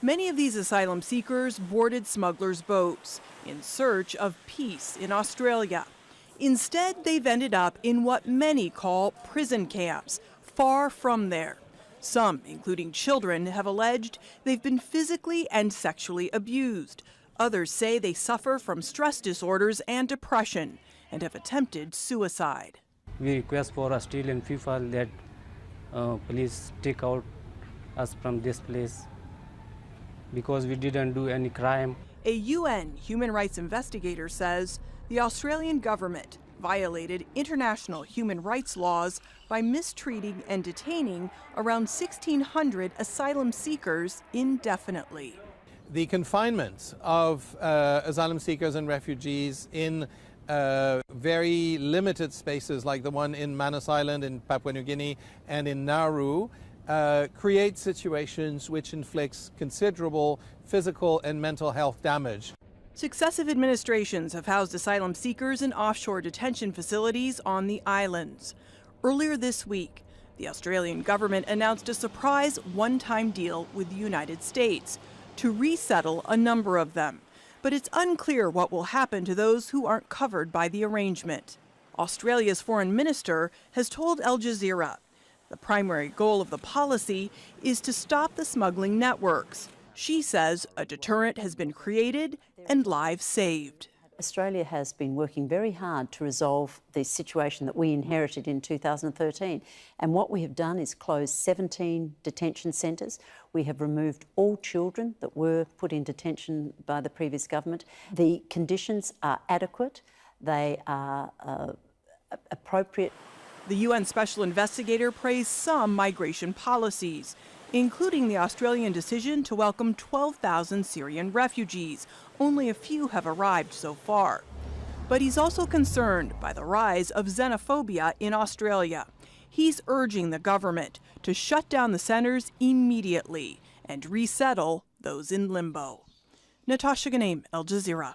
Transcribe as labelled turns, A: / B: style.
A: Many of these asylum seekers boarded smugglers' boats in search of peace in Australia. Instead, they've ended up in what many call prison camps, far from there. Some, including children, have alleged they've been physically and sexually abused. Others say they suffer from stress disorders and depression and have attempted suicide.
B: We request for Australian people that please take out us from this place because we didn't do any crime.
A: A UN human rights investigator says the Australian government violated international human rights laws by mistreating and detaining around 1,600 asylum seekers indefinitely.
C: The confinement of asylum seekers and refugees in very limited spaces like the one in Manus Island in Papua New Guinea and in Nauru creates situations which inflicts considerable physical and mental health damage.
A: Successive administrations have housed asylum seekers in offshore detention facilities on the islands. Earlier this week, the Australian government announced a surprise one-time deal with the United States to resettle a number of them. But it's unclear what will happen to those who aren't covered by the arrangement. Australia's foreign minister has told Al Jazeera the primary goal of the policy is to stop the smuggling networks. She says a deterrent has been created and lives saved.
D: Australia has been working very hard to resolve the situation that we inherited in 2013. And what we have done is close 17 detention centres. We have removed all children that were put in detention by the previous government. The conditions are adequate. They are appropriate.
A: The UN Special Investigator praised some migration policies, including the Australian decision to welcome 12,000 Syrian refugees. Only a few have arrived so far. But he's also concerned by the rise of xenophobia in Australia. He's urging the government to shut down the centres immediately and resettle those in limbo. Natasha Ganem, Al Jazeera.